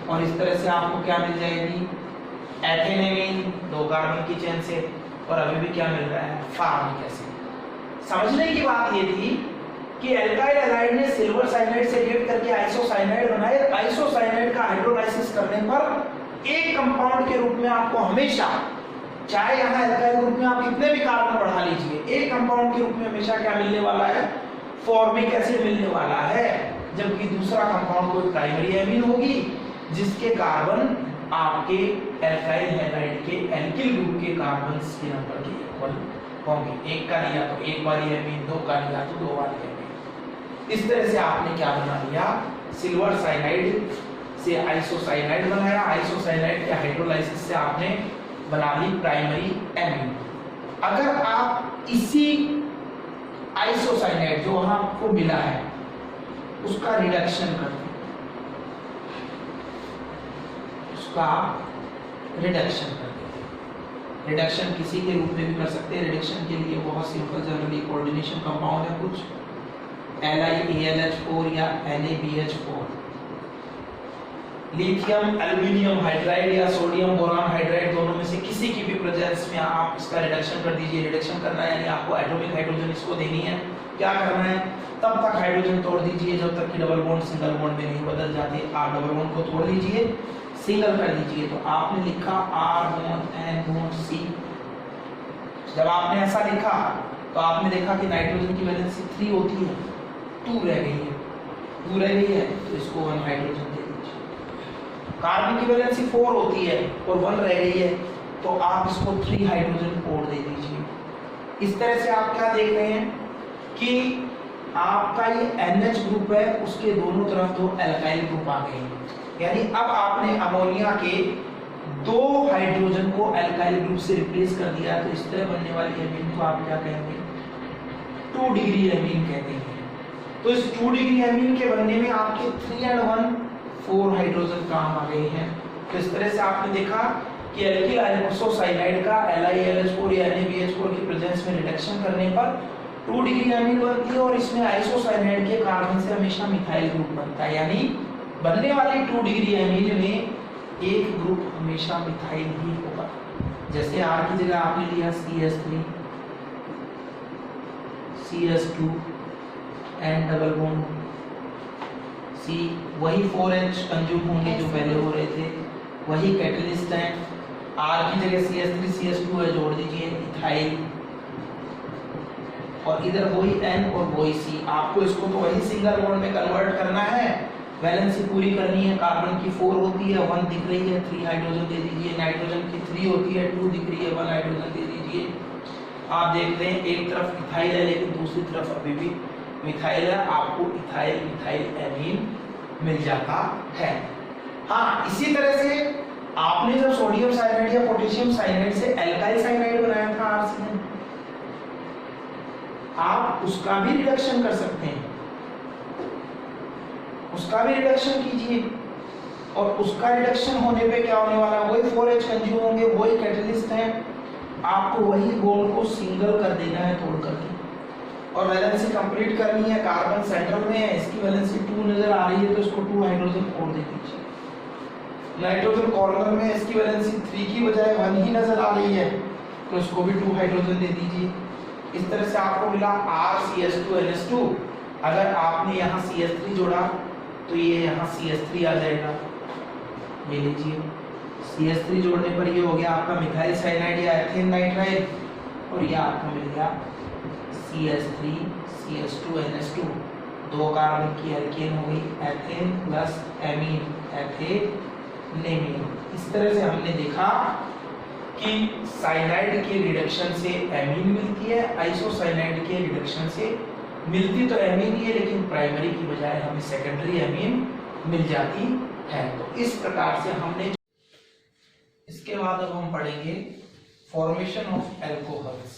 और इस तरह से आपको क्या मिल जाएगी, एथेन एमीन 2 कार्बन की चेन से, और अभी भी क्या मिल रहा है, फॉर्मिक एसिड। समझने की बात ये थी कि एल्काइल हैलाइड ने सिल्वर साइनाइड से रिएक्ट करके आइसोसाइनाइड बनाए। आइसोसाइनाइड का हाइड्रोलाइसिस करने पर एक कंपाउंड के रूप में आपको हमेशा, चाहे यहाँ एल्काइल ग्रुप में आप कितने भी कार्बन बढ़ा लीजिए, एक कंपाउंड के रूप में हमेशा क्या मिलने वाला है, फॉर्मिक एसिड मिलने वाला है। जबकि दूसरा कंपाउंड कोई प्राइमरी एमीन होगी जिसके कार्बन आपके एल्काइल हैलाइड के एल्किल ग्रुप के कार्बन्स के नंबर के इक्वल होंगे। एक का लिया तो एक वाली एमीन, दो का लिया तो दो वाली एमीन। इस तरह से आपने क्या बना लिया, सिल्वर साइनाइड से आइसोसाइनाइड बनाया, आइसोसाइनाइड के हाइड्रोलाइसिस से आपने बना ली प्राइमरी एमीन। अगर आप इसी आइसोसाइनाइड जो आपको मिला है उसका रिडक्शन करते हैं, उसका रिडक्शन करते हैं, रिडक्शन किसी के रूप में भी कर सकते हैं। रिडक्शन के लिए बहुत सिंपल जनरली कोऑर्डिनेशन कंपाउंड है कुछ LiAlH4 या NaBH4, लिथियम एल्यूमिनियम हाइड्राइड या सोडियम बोरान हाइड्राइड, दोनों में से किसी की भी प्रेजेंस में आप इसका रिडक्शन कर दीजिए। रिडक्शन करना है यानी आपको एटॉमिक हाइड्रोजन इसको देनी है। क्या करना है, तब तक हाइड्रोजन तोड़ दीजिए जब तक कि डबल बॉन्ड सिंगल बॉन्ड में नहीं बदल जाते। आप डबल बॉन्ड को तोड़ लीजिए, सिंगल कर दीजिए। तो आपने लिखा R bond N bond C। जब आपने ऐसा लिखा तो आपने देखा कि नाइट्रोजन की वैलेंसी 3 होती है, 2 रह गई है, 2 रह गई है तो इसको 1 हाइड्रोजन दे दीजिए। कार्बन की वैलेंसी 4 होती है और 1 रह गई है तो आप इसको 3 हाइड्रोजन और दे दीजिए। इस तरह से आप क्या देख रहे हैं कि आपका ये NH ग्रुप है, उसके दोनों तरफ 2 एल्काइल ग्रुप आ गए। यानी अब आपने अमोनिया के 2 हाइड्रोजन को एल्काइल ग्रुप से रिप्लेस कर दिया। तो इस तरह बनने वाली एमीन को आप क्या कहेंगे, 2 डिग्री एमीन कहते हैं। तो इस 2 डिग्री एमीन के बनने में आपके 3 और 1 4 हाइड्रोजन काम आ गए हैं। तो इस तरह से आपने देखा कि एल्किल आइसोसाइनाइड का LiAlH4 या NaBH4 की प्रेजेंस में रिडक्शन करने पर 2 डिग्री एमीन बनती है और इसमें आइसोसाइनाइड के कार्बन से हमेशा मिथाइल ग्रुप बनता है। यानी बनने वाली 2 डिग्री एमीन में एक ग्रुप हमेशा मिथाइल ही होगा। जैसे R की जगह आपने लिया CH3 CH2 and double bond C, वही 4H कंज्यूम होंगे जो पहले हो रहे थे, वही कैटलिस्ट है। R की जगह CH3 CH2 है, जोड़ दीजिए इथाइल, और इधर वही N और वही C। आपको इसको तो वही सिंगल बॉन्ड में कन्वर्ट करना है, वैलेंसी पूरी करनी है। कार्बन की 4 होती है, 1 दिख रही है, 3 हाइड्रोजन दे दीजिए। नाइट्रोजन की 3 होती है, 2 दिख रही है, 1 हाइड्रोजन दे दीजिए। आप देख रहे हैं एक तरफ इथाइल है लेकिन दूसरी तरफ अभी भी मिथाइल है, आपको इथाइल मिथाइल एमीन मिल जाता है। हाँ, इसी तरह से आपने जब सोडियम साइनाइड या पोटेशियम साइनाइड से एल्काइल साइनाइड बनाया था RCN, आप उसका भी रिडक्शन कर सकते हैं, उसका भी रिडक्शन कीजिए। और उसका रिडक्शन होने पे क्या होने वाला है, वही 4H कंज्यूम होंगे, वही कैटलिस्ट है, आपको वही बॉन्ड को सिंगल कर देना है तोड़ करके, और वैलेंसी कंप्लीट करनी है। कार्बन सेंट्रल में है, इसकी वैलेंसी 2 नजर आ रही है तो इसको 2 हाइड्रोजन और दे दीजिए। नाइट्रोजन कॉर्नर में इसकी वैलेंसी 3 की बजाय 1 ही नजर आ रही है तो इसको भी 2 हाइड्रोजन दे दीजिए। इस तरह से आपको मिला RCH2NH2। अगर आपने यहाँ CH3 जोड़ा तो ये यहाँ CH3 आ जाएगा, ये लीजिए। CH3 जोड़ने पर ये हो गया आपका मिथाइल साइनाइड या एथेन नाइट्राइल, और ये आपको मिल गया CH3 CH2NH2। 2 कार्बन की एल्केन हो गई, एथेन प्लस एमीन, एथेनेमीन। इस तरह से हमने देखा कि साइनाइड के रिडक्शन से एमीन मिलती है, आइसोसाइनाइड के रिडक्शन से मिलती तो एमीन ही है लेकिन प्राइमरी की बजाय हमें सेकेंडरी एमीन मिल जाती है। तो इस प्रकार से हमने, इसके बाद अब हम पढ़ेंगे formation of alcohols.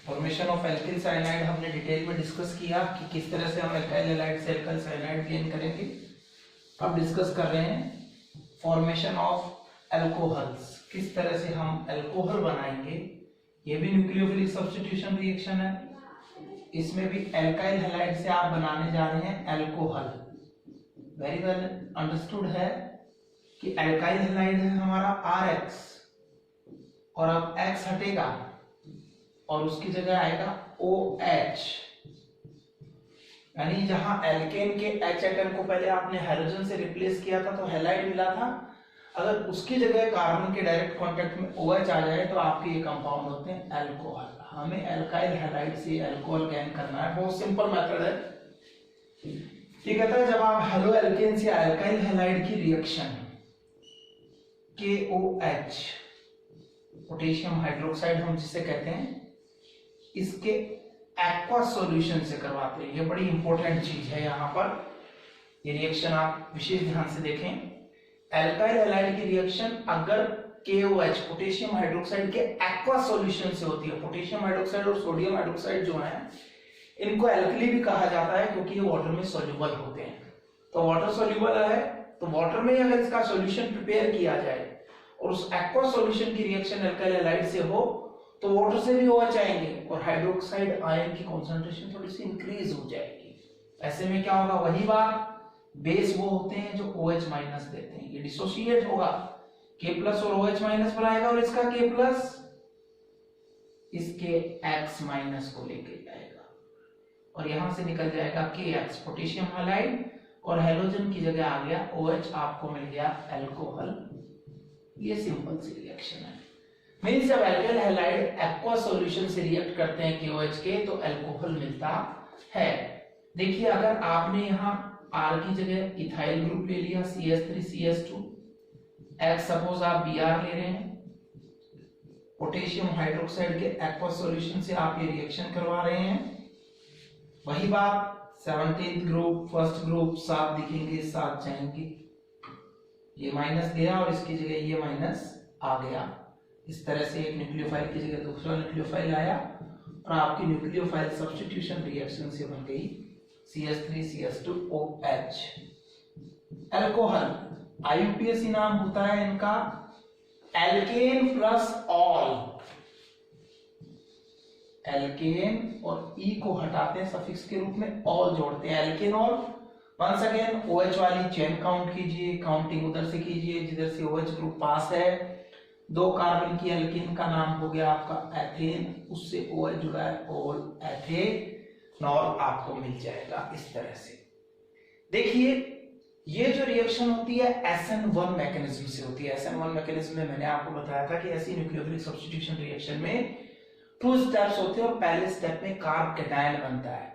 Formation of alkyl cyanide हमने डिटेल में डिस्कस किया कि किस तरह से हम एल्काइल हैलाइड से एल्काइल साइनाइड गेन करेंगे। अब डिस्कस कर रहे हैं फॉर्मेशन ऑफ एल्कोहल्स, किस तरह से हम एल्कोहल बनाएंगे। ये भी न्यूक्लियोफिलिक सब्स्टिट्यूशन रिएक्शन है, इसमें भी एल्काइल हैलाइड से आप बनाने जा रहे हैं एल्कोहल। वेरी वेल अंडरस्टूड है कि एल्काइल हैलाइड है हमारा RH, और अब X हटेगा और उसकी जगह आएगा OH। यानी जहां एल्केन के H एटम को पहले आपने हाइड्रोजन से रिप्लेस किया था तो हैलाइड मिला था, अगर उसकी जगह कार्बन के डायरेक्ट कांटेक्ट में OH आ जाए तो आपके ये कंपाउंड होते हैं एल्कोहल। हमें एल्काइल हैलाइड से एल्कोहल गेन करना है, बहुत सिंपल मेथड है। ये कहता है जब आप हेलो एल्केन से एल्काइल हैलाइड की रिएक्शन KOH पोटेशियम हाइड्रोक्साइड हम जिसे कहते हैं, इसके एक्वा सॉल्यूशन से करवाते हैं। ये बड़ी इंपॉर्टेंट चीज है यहाँ पर, ये रिएक्शन आप विशेष ध्यान से देखें। एल्काइल हैलाइड की रिएक्शन अगर KOH पोटेशियम हाइड्रोक्साइड के एक्वा सॉल्यूशन से होती है, पोटेशियम हाइड्रोक्साइड और सोडियम हाइड्रोक्साइड जो है इनको एल्कली भी कहा जाता है क्योंकि ये वाटर में सॉल्युबल होते हैं। तो वाटर सॉल्युबल है, तो वाटर में अगर इसका सॉल्यूशन प्रिपेयर किया जाए और उस एक्वा सॉल्यूशन की रिएक्शन एल्काइल हैलाइड से हो तो वाटर से भी OH आएंगे और हाइड्रोक्साइड आयन की कंसंट्रेशन थोड़ी सी इंक्रीज हो जाएगी। ऐसे में क्या होगा, वही बात, बेस वो होते हैं जो OH माइनस देते हैं, ये डिसोसिएट होगा, K+ और OH माइनस बनाएगा और इसका K+ इसके X माइनस को लेके जाएगा और यहां से निकल जाएगा KX पोटेशियम हैलाइड और हैलोजन की जगह आ गया OH, आपको मिल गया अल्कोहल। ये सिंपल सी रिएक्शन है। मींस जब एल्काइल हैलाइड एक्वा सॉल्यूशन से रिएक्ट करते हैं KOH के तो अल्कोहल मिलता है। देखिए अगर आपने यहाँ R की जगह इथाइल ग्रुप ले लिया CH3CH2, X सपोज आप Br ले रहे हैं, पोटेशियम हाइड्रोक्साइड के एक्वा सॉल्यूशन से आप ये रिएक्शन करवा रहे हैं, वही बात 17th ग्रुप फर्स्ट ग्रुप साथ दिखेंगे साथ जाएंगे, ये माइनस गया और इसकी जगह ये माइनस आ गया। इस तरह से एक न्यूक्लियोफाइल की जगह दूसरा न्यूक्लियोफाइल आया और आपकी न्यूक्लियोफाइल सब्स्टिट्यूशन रिएक्शन से बन गई CH3CH2OH। अल्कोहल IUPAC नाम होता है इनका, एल्केन प्लस ऑल, एल्केन और ई को हटाते हैं सफिक्स के रूप में, ऑल जोड़ते हैं, alkane ol. Once again OH वाली चेन काउंट कीजिए, काउंटिंग उधर से कीजिए जिधर से OH ग्रुप पास है, 2 कार्बन की एल्केन का नाम हो गया आपका एथेन, उससे OH जुड़ा है ऑल एथेनॉल, आपको मिल जाएगा इस तरह से। देखिए ये जो रिएक्शन होती है SN1 मैकेनिज्म से होती है। SN1 मैकेनिज्म में मैंने आपको बताया था कि ऐसी न्यूक्लियोफिलिक सब्स्टिट्यूशन रिएक्शन में 2 स्टेप्स होते हैं और पहले स्टेप में कार्ब कैटायन बनता है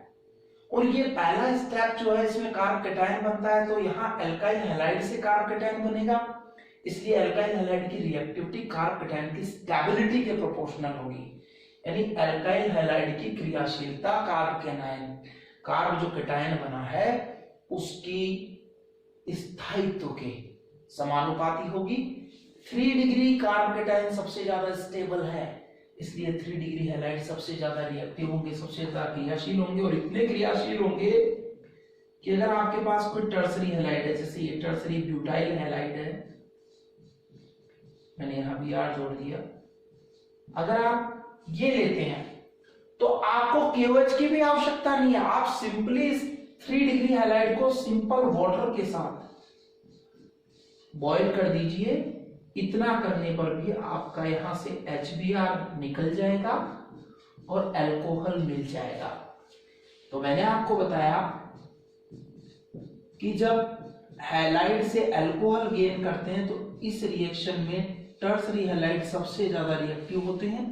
और ये पहला स्टेप जो है इसमें कार्ब कैटायन बनता है, तो यहाँ एल्काइल हैलाइड से कार्ब कैटायन बनेगा, इसलिए एल्काइल हैलाइड की रिएक्टिविटी कार्ब कैटायन की स्टेबिलिटी के प्रोपोर्शनल होगी। यानी एल्काइल हैलाइड की क्रियाशीलता कार्ब जो कैटायन बना है उसकी स्थायित्व के समानुपाती होगी। 3 डिग्री कार्ब कैटायन सबसे ज्यादा स्टेबल है, इसलिए 3 डिग्री हैलाइड सबसे ज्यादा रिएक्टिव होंगे, सबसे ज्यादा क्रियाशील होंगे और इतने क्रियाशील होंगे कि अगर आपके पास कोई टर्सरी हैलाइड है, जैसे ये टर्सरी ब्यूटाइल हैलाइड है, मैंने यहां Br जोड़ दिया, अगर आप ये लेते हैं तो आपको KOH की भी आवश्यकता नहीं है, आप सिंपली 3 डिग्री हैलाइड को सिंपल वाटर के साथ बॉईल कर दीजिए। इतना करने पर भी आपका यहां से HBr निकल जाएगा और अल्कोहल मिल जाएगा। तो मैंने आपको बताया कि जब हैलाइड से अल्कोहल गेन करते हैं तो इस रिएक्शन में टर्सरी हैलाइड सबसे ज्यादा रिएक्टिव होते हैं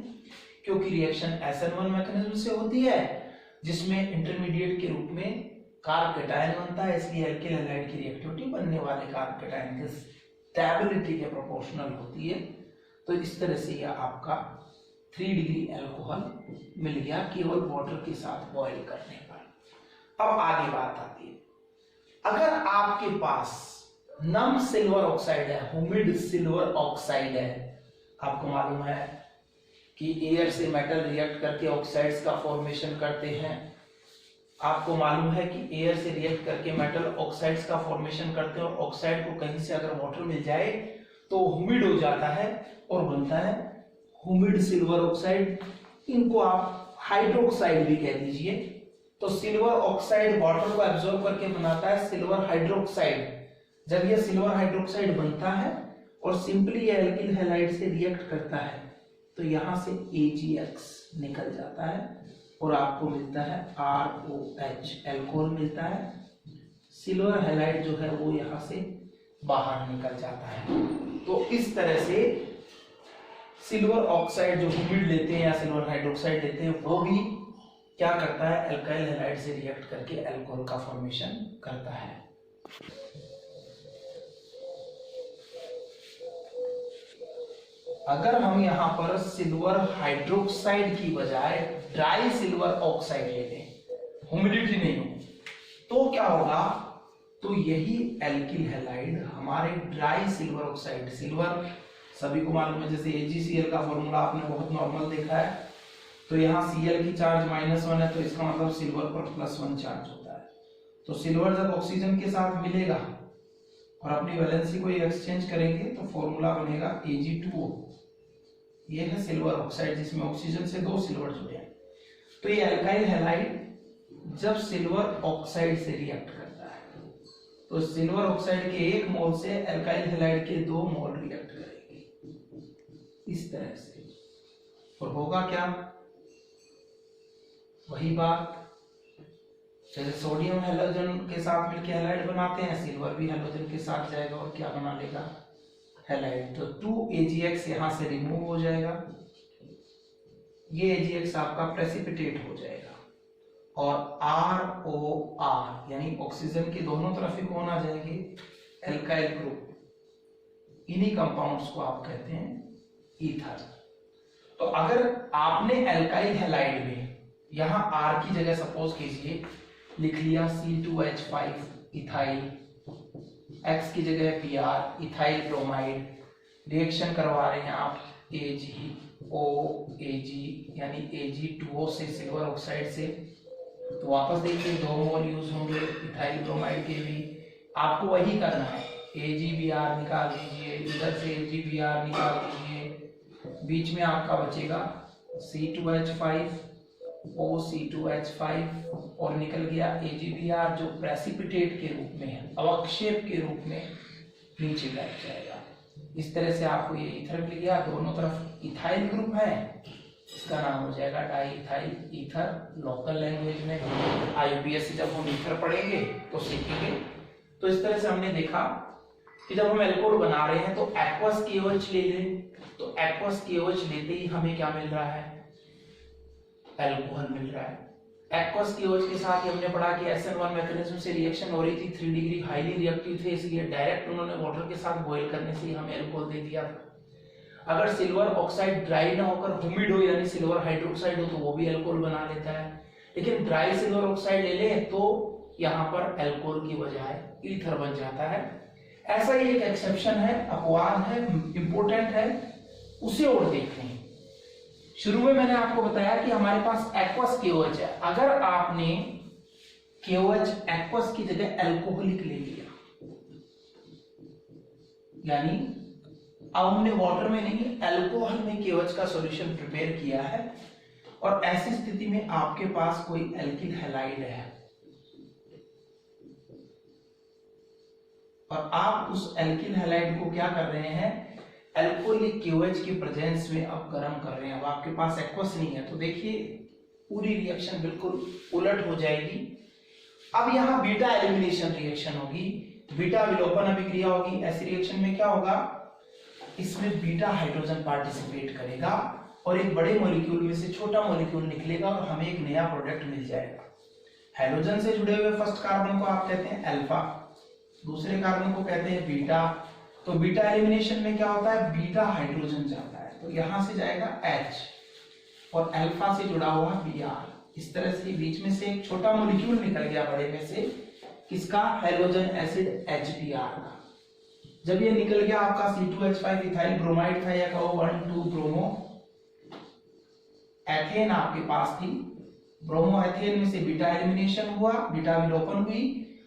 क्योंकि रिएक्शन SN1 मैकेनिज्म से होती है जिसमें इंटरमीडिएट के रूप में कार्ब कैटायन बनता है, इसलिए एल्किल हैलाइड की रिएक्टिविटी बनने वाले कार्ब कैटायन के स्टेबिलिटी के प्रोपोर्शनल होती है। तो इस तरह से यह आपका 3 डिग्री अल्कोहल मिल गया केवल वाटर के साथ बॉईल करने पर। अब आगे बात आती है, अगर आपके पास नम सिल्वर ऑक्साइड है, ह्यूमिड सिल्वर ऑक्साइड है, आपको मालूम है कि एयर से मेटल रिएक्ट करके ऑक्साइड्स का फॉर्मेशन करते हैं, आपको मालूम है कि एयर से रिएक्ट करके मेटल ऑक्साइड्स का फॉर्मेशन करते हैं और ऑक्साइड को कहीं से अगर वाटर मिल जाए तो ह्यूमिड हो जाता है और बनता है ह्यूमिड सिल्वर ऑक्साइड। इनको आप हाइड्रोक्साइड भी कह दीजिए। तो सिल्वर ऑक्साइड वाटर को एब्जॉर्ब करके बनाता है सिल्वर हाइड्रोक्साइड। जब यह सिल्वर हाइड्रोक्साइड बनता है और सिंपली ये एल्किल हैलाइड से रिएक्ट करता है तो यहां से AgX निकल जाता है और आपको मिलता है ROH, अल्कोहल मिलता है। सिल्वर हैलाइड जो है वो यहां से बाहर निकल जाता है। तो इस तरह से सिल्वर ऑक्साइड जो ह्यूमिड लेते हैं या सिल्वर हाइड्रोक्साइड लेते हैं वो भी क्या करता है, अल्काइल हैलाइड से रिएक्ट करके अल्कोहल का फॉर्मेशन करता है। अगर हम यहाँ पर सिल्वर हाइड्रोक्साइड की बजाय ड्राई सिल्वर ऑक्साइड ले लें, ह्यूमिडिटी नहीं हो, तो क्या होगा, तो यही एल्किल हैलाइड हमारे ड्राई सिल्वर ऑक्साइड, सिल्वर सभी को मालूम है, जैसे AgCl का फॉर्मूला आपने बहुत नॉर्मल देखा है, तो यहाँ Cl की चार्ज -1 है, तो इसका मतलब सिल्वर पर +1 चार्ज होता है। तो सिल्वर जब ऑक्सीजन के साथ मिलेगा और अपनी वैलेंसी को एक्सचेंज करेंगे तो फॉर्मूला बनेगा Ag2O। ये है सिल्वर ऑक्साइड जिसमें ऑक्सीजन से 2 सिल्वर जुड़े हैं। तो ये अल्काइल हैलाइड जब सिल्वर ऑक्साइड से रिएक्ट करता है तो सिल्वर ऑक्साइड के 1 मोल से अल्काइल हैलाइड के 2 मोल रिएक्ट करेंगे इस तरह से, और होगा क्या, वही बात जैसे सोडियम हैलोजन के साथ मिलकर हैलाइड बनाते हैं, सिल्वर भी हैलोजन के साथ जाएगा और क्या बना लेगा, हैलाइड। तो 2AgX यहां से रिमूव हो जाएगा, ये AgX आपका प्रेसिपिटेट हो जाएगा, और ROR यानी ऑक्सीजन के दोनों तरफ ही कौन आ जाएंगे, एल्काइल ग्रुप। इन्हीं कंपाउंड्स को आप कहते हैं ईथर। तो अगर आपने एल्काइल हैलाइड में यहां R की जगह सपोज कीजिए लिख लिया C2H5 इथाइल, X की जगह Br इथाइल ब्रोमाइड, रिएक्शन करवा रहे हैं आप AgOAg यानी Ag2O से सिल्वर ऑक्साइड से, तो वापस देखिए 2 मोल यूज होंगे इथाइल ब्रोमाइड के भी। आपको वही करना है, AgBr निकाल दीजिए, इधर से AgBr निकाल दीजिए, बीच में आपका बचेगा C2H5 OC2H5 और निकल गया AgBr जो प्रेसिपिटेट के रूप में है, अवक्षेप के रूप में नीचे बैठ जाएगा। इस तरह से आपको ये ईथर मिल गया, दोनों तरफ इथाइल ग्रुप है, इसका नाम हो जाएगा di ethyl ether. Local language में IUPAC जब हम ईथर पढ़ेंगे तो सीखेंगे। तो इस तरह से हमने देखा कि जब हम एल्कोहल बना रहे हैं तो एक्वस KOH ले लें, तो एक्वस KOH लेते ही हमें क्या मिल रहा है, एल्कोहल मिल रहा है। एक्वस KOH के साथ ही हमने पढ़ा कि SN1 मैकेनिज्म से रिएक्शन हो रही थी, 3 डिग्री हाईली रिएक्टिव थे, इसलिए डायरेक्ट उन्होंने वाटर के साथ बॉयल करने से ही हमें एल्कोहल दे दिया था। अगर सिल्वर ऑक्साइड ड्राई ना होकर ह्यूमिड हो यानी सिल्वर हाइड्रोक्साइड हो तो वो भी अल्कोहल बना लेता है, लेकिन ड्राई सिल्वर ऑक्साइड ले ले तो यहाँ पर अल्कोहल की बजाय ईथर बन जाता है। ऐसा ही एक एक्सेप्शन है, अपवाद है, इंपोर्टेंट है, उसे और देख लें। शुरू में मैंने आपको बताया कि हमारे पास एक्वस KOH है, अगर आपने KOH एक्वस की जगह अल्कोहलिक ले लिया, यानी अब हमने वाटर में नहीं अल्कोहल में KOH का सॉल्यूशन प्रिपेयर किया है, और ऐसी स्थिति में आपके पास कोई एल्किल हैलाइड है और आप उस एल्किल हैलाइड को क्या कर रहे हैं, अल्कोहलिक KOH के प्रेजेंस में अब गर्म कर रहे हैं। अब आपके पास एक्वस नहीं है, तो देखिए पूरी रिएक्शन बिल्कुल उलट हो जाएगी। अब यहाँ बीटा एलिमिनेशन रिएक्शन होगी, बीटा विलोपन अभिक्रिया होगी। ऐसी रिएक्शन में क्या होगा, इसमें बीटा हाइड्रोजन पार्टिसिपेट करेगा और एक बड़े मॉलिक्यूल में से छोटा मॉलिक्यूल निकलेगा और हमें एक नया प्रोडक्ट मिल जाएगा। हाइड्रोजन से जुड़े हुए फर्स्ट कार्बन को आप कहते हैं अल्फा, दूसरे कार्बन को कहते हैं बीटा। तो बीटा एलिमिनेशन में क्या होता है, बीटा हाइड्रोजन जाता है, तो यहां से जाएगा H और अल्फा से जुड़ा हुआ Br। इस तरह से बीच में से एक छोटा मॉलिक्यूल निकल गया बड़े में से, किसका, हाइड्रोजन एसिड HBr का। जब ये निकल गया आपका C2H5 इथाइल ब्रोमाइड था, या कहो 1,2 ब्रोमो एथेन आपके पास थी, ब्रोमो एथेन में से बीटा एलिमिनेशन हुआ, बीटा विलोपन हुई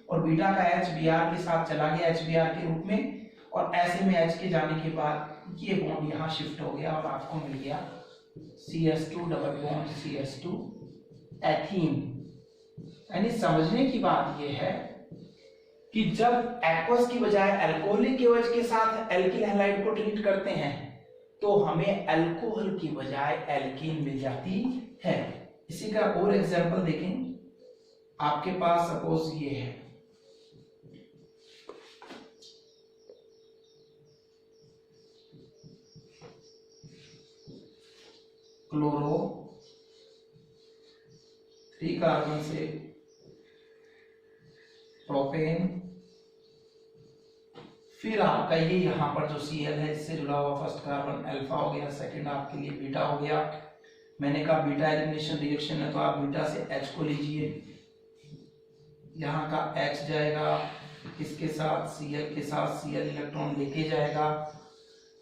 और बीटा का H Br के साथ चला गया HBr के रूप में, और ऐसे में H के जाने के बाद ये बॉन्ड यहाँ शिफ्ट हो गया और आपको मिल गया CS2 double bond CS2 ethene. यानी समझने की बात ये है कि जब एक्वस की बजाय अल्कोहलिक KOH के साथ एल्किल हैलाइड को ट्रीट करते हैं तो हमें अल्कोहल की बजाय एल्कीन मिल जाती है। इसी का और एग्जांपल देखें, आपके पास सपोज ये है, क्लोरो 3 कार्बन से प्रोपेन फिर आपका ये यहाँ पर जो Cl है इससे जुड़ा हुआ फर्स्ट कार्बन अल्फा हो गया, सेकंड आपके लिए बीटा हो गया। मैंने कहा बीटा एलिमिनेशन रिएक्शन है तो आप बीटा से H को लीजिए, यहाँ का H जाएगा इसके साथ Cl के साथ, Cl इलेक्ट्रॉन लेके जाएगा,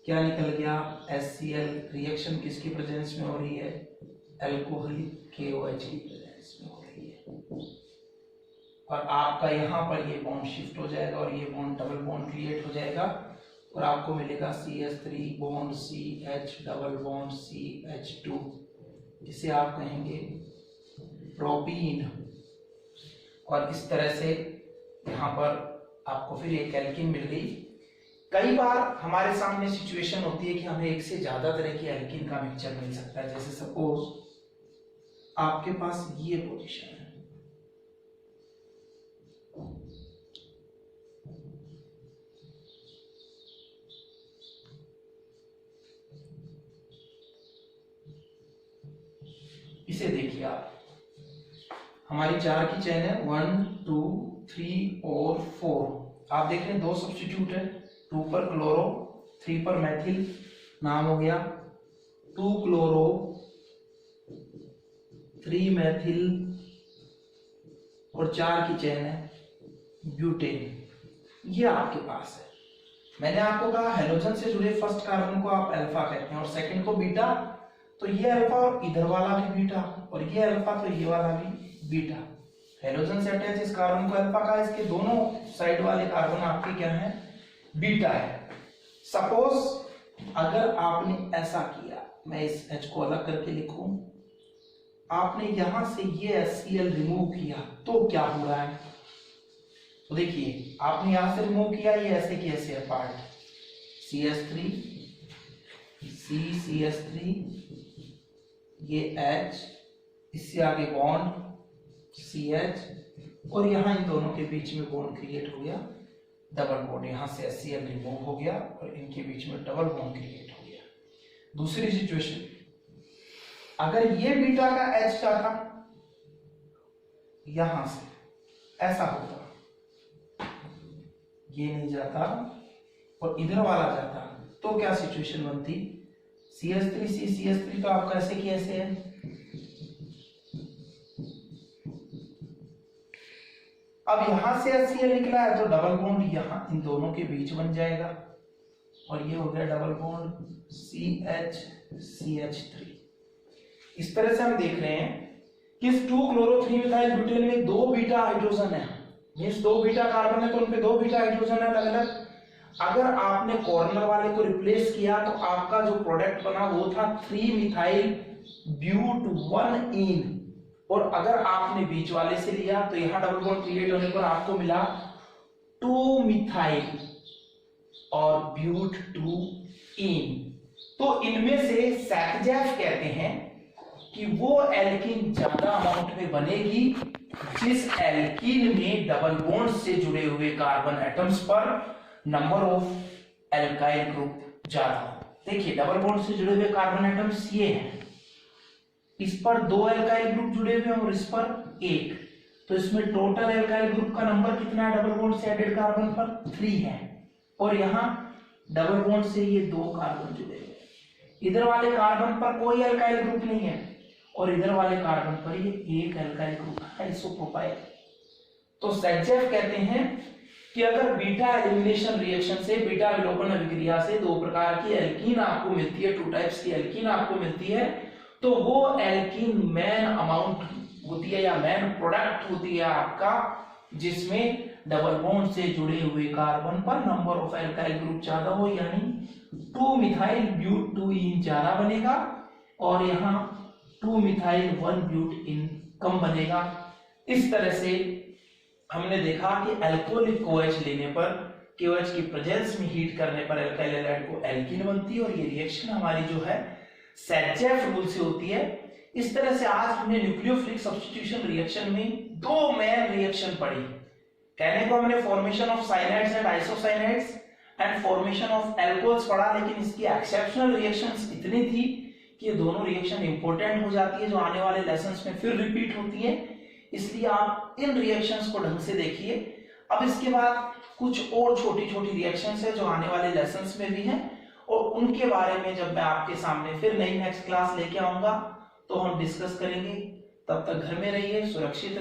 क्या निकल गया HCl। रिएक्शन किसकी प्रेजेंस में हो रही है, अल्कोहल KOH की प्रेजेंस में हो रही है। और आपका यहाँ पर ये बॉन्ड शिफ्ट हो जाएगा और ये बॉन्ड डबल बॉन्ड क्रिएट हो जाएगा और आपको मिलेगा CH3 bond CH double bond CH2, जिसे आप कहेंगे प्रोपीन। और इस तरह से यहाँ पर आपको फिर एक एल्कीन मिल गई। कई बार हमारे सामने सिचुएशन होती है कि हमें एक से ज्यादा तरह की एल्कीन का मिक्सचर मिल सकता है। जैसे सपोज आपके पास ये पोजीशन है, इसे देखिए आप, हमारी 4 की चेन है 1 2 3 और 4। आप देख रहे हैं 2 सब्स्टिट्यूट है, 2 पर क्लोरो 3 पर मैथिल, नाम हो गया 2 क्लोरो 3 मैथिल और 4 की चेन है ब्यूटेन। ये आपके पास है। मैंने आपको कहा हेलोजन से जुड़े फर्स्ट कार्बन को आप अल्फा कहते हैं और सेकंड को बीटा, तो ये अल्फा और इधर वाला भी बीटा और ये अल्फा तो ये वाला भी बीटा। हेलोजन से अटैच इस कार्बन को अल्फा का, इसके दोनों साइड वाले कार्बन आपके क्या है, बीटा है। सपोज अगर आपने ऐसा किया, मैं इस H को अलग करके लिखूं, आपने यहां से ये HCl रिमूव किया तो क्या हो रहा है, तो देखिए आपने यहां से रिमूव किया, ये ऐसे की ऐसे है पार्ट, CH3 CH3 ये H, इससे आगे बॉन्ड CH और यहाँ इन दोनों के बीच में बॉन्ड क्रिएट हो गया, डबल बॉन्ड, यहाँ से HCl रिमूव हो गया और इनके बीच में डबल बॉन्ड क्रिएट हो गया। दूसरी सिचुएशन, अगर ये बीटा का H जाता यहां से ऐसा होता, ये नहीं जाता और इधर वाला जाता, तो क्या सिचुएशन बनती, CH3 CH3 तो आपका ऐसे की ऐसे है, अब यहां से HCl निकला है तो डबल बॉन्ड यहां इन दोनों के बीच बन जाएगा और ये हो गया डबल बॉन्ड CH CH3। इस तरह से हम देख रहे हैं कि इस 2 क्लोरो 3 मिथाइल ब्यूटेन में 2 बीटा हाइड्रोजन है, मींस 2 बीटा कार्बन है तो उनपे 2 बीटा हाइड्रोजन है अलग अलग। अगर आपने कॉर्नर वाले को रिप्लेस किया तो आपका जो प्रोडक्ट बना वो था 3 मिथाइल ब्यूट 1 इन, और अगर आपने बीच वाले से लिया तो यहां डबल बॉन्ड क्रिएट होने पर आपको मिला 2 मिथाइल और ब्यूट 2 इन। तो इनमें से सैकजेफ कहते हैं कि वो एल्कीन ज्यादा अमाउंट में बनेगी जिस एल्कीन में डबल बॉन्ड से जुड़े हुए कार्बन एटम्स पर नंबर ऑफ एल्काइल ग्रुप ज्यादा हो। देखिए डबल बॉन्ड से जुड़े हुए कार्बन एटम्स ये हैं, इस पर 2 एल्काइल ग्रुप जुड़े हुए हैं और इस पर 1, तो इसमें टोटल एल्काइल ग्रुप का नंबर कितना है डबल बॉन्ड से एडेड कार्बन पर 3 है, और यहाँ डबल बॉन्ड से ये 2 कार्बन जुड़े हुए हैं। इधर वाले कार्बन पर कोई एल्काइल ग्रुप नहीं है और इधर वाले कार्बन पर ये 1 एल्काइल ग्रुप है, आइसोप्रोपाइल। तो सैकजेफ कहते हैं कि अगर बीटा एलिमिनेशन रिएक्शन से, बीटा विलोपन अभिक्रिया से 2 प्रकार की एल्कीन आपको मिलती है, 2 टाइप्स की एल्कीन आपको मिलती है, तो वो एल्कीन मेन अमाउंट होती है या मेन प्रोडक्ट होती है आपका, जिसमें डबल बॉन्ड से जुड़े हुए कार्बन पर नंबर ऑफ एल्काइल ग्रुप ज्यादा हो, यानी 2 मिथाइल ब्यूट 2 इन ज्यादा बनेगा और यहाँ 2 मिथाइल 1 ब्यूट इन कम बनेगा। इस तरह से हमने देखा कि अल्कोहलिक OH लेने पर, KOH की प्रेजेंस में हीट करने पर अल्काइल हैलाइड को एल्कीन बनती है और ये रिएक्शन हमारी जो है सैकजेफ रूल से होती है। इस तरह से आज हमने न्यूक्लियोफिलिक सब्स्टिट्यूशन रिएक्शन में 2 मेन रिएक्शन पढ़ी। कहने को हमने formation of cyanides and isocyanides and formation of alcohols पढ़ा, लेकिन इसकी एक्सेप्शनल रिएक्शंस इतनी थी कि ये दोनों रिएक्शन इंपॉर्टेंट हो जाती है जो आने वाले लेसन्स में फिर रिपीट होती है। इसलिए आप इन रिएक्शंस को ढंग से देखिए। अब इसके बाद कुछ और छोटी छोटी रिएक्शंस है जो आने वाले लेसन्स में भी हैं, और उनके बारे में जब मैं आपके सामने फिर नई नेक्स्ट क्लास लेके आऊंगा तो हम डिस्कस करेंगे। तब तक घर में रहिए, सुरक्षित